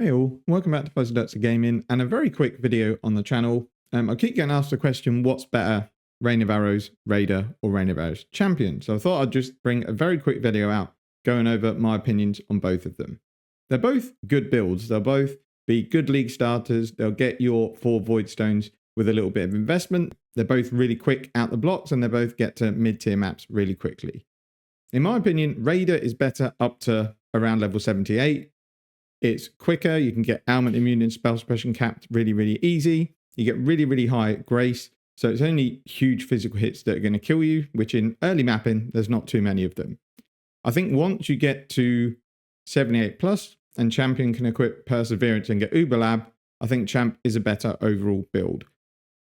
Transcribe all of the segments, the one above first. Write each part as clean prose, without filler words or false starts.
Hey all, welcome back to Fuzzy Ducks of Gaming and a very quick video on the channel. I keep getting asked the question, what's better, Rain of Arrows Raider or Rain of Arrows Champion? So I thought I'd just bring a very quick video out going over my opinions on both of them. They're both good builds. They'll both be good league starters. They'll get your 4 Void Stones with a little bit of investment. They're both really quick out the blocks and they both get to mid-tier maps really quickly. In my opinion, Raider is better up to around level 78. It's quicker, you can get ailment immune and spell suppression capped really easy. You get really high grace, so it's only huge physical hits that are going to kill you, which in early mapping, there's not too many of them. I think once you get to 78 plus and Champion can equip Perseverance and get Uber Lab, I think Champ is a better overall build.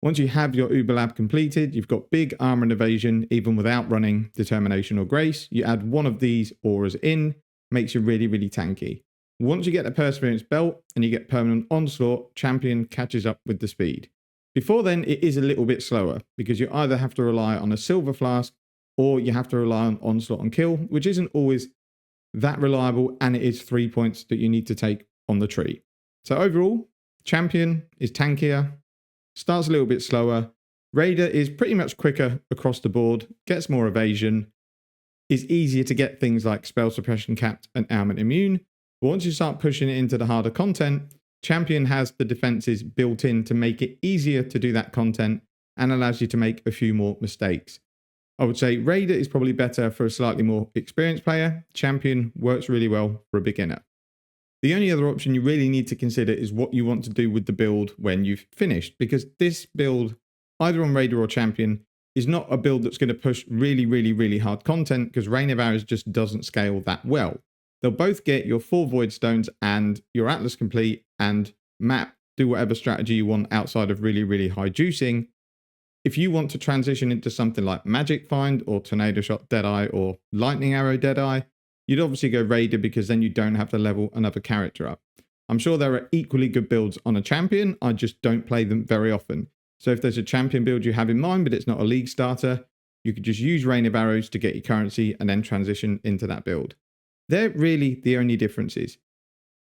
Once you have your Uber Lab completed, you've got big armor and evasion even without running Determination or Grace. You add one of these auras in, makes you really tanky. Once you get the Perseverance belt and you get permanent onslaught, Champion catches up with the speed. Before then, it is a little bit slower because you either have to rely on a silver flask or you have to rely on onslaught and kill, which isn't always that reliable, and it is 3 points that you need to take on the tree. So overall, Champion is tankier, starts a little bit slower. Raider is pretty much quicker across the board, gets more evasion, is easier to get things like spell suppression capped and ailment immune. But once you start pushing it into the harder content, Champion has the defenses built in to make it easier to do that content and allows you to make a few more mistakes. I would say Raider is probably better for a slightly more experienced player. Champion works really well for a beginner. The only other option you really need to consider is what you want to do with the build when you've finished, because this build, either on Raider or Champion, is not a build that's going to push really hard content because Rain of Arrows just doesn't scale that well. They'll both get your 4 Void Stones and your Atlas complete and map, do whatever strategy you want outside of really high juicing. If you want to transition into something like Magic Find or Tornado Shot Deadeye or Lightning Arrow Deadeye, you'd obviously go Raider because then you don't have to level another character up. I'm sure there are equally good builds on a Champion, I just don't play them very often. So if there's a Champion build you have in mind but it's not a league starter, you could just use Rain of Arrows to get your currency and then transition into that build. They're really the only differences.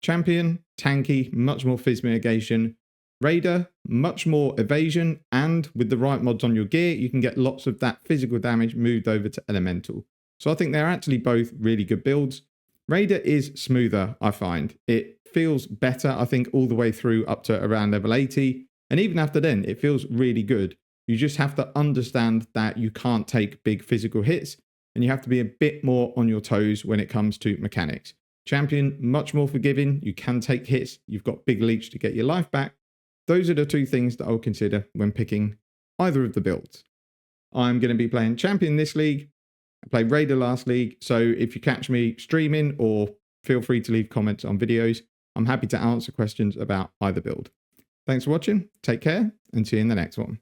Champion, tanky, much more phys mitigation. Raider, much more evasion, and with the right mods on your gear, you can get lots of that physical damage moved over to elemental. So I think they're actually both really good builds. Raider is smoother, I find. It feels better, I think, all the way through up to around level 80. And even after then, it feels really good. You just have to understand that you can't take big physical hits, and you have to be a bit more on your toes when it comes to mechanics. Champion, much more forgiving. You can take hits. You've got big leech to get your life back. Those are the two things that I'll consider when picking either of the builds. I'm going to be playing Champion this league. I played Raider last league. So if you catch me streaming, or feel free to leave comments on videos, I'm happy to answer questions about either build. Thanks for watching. Take care and see you in the next one.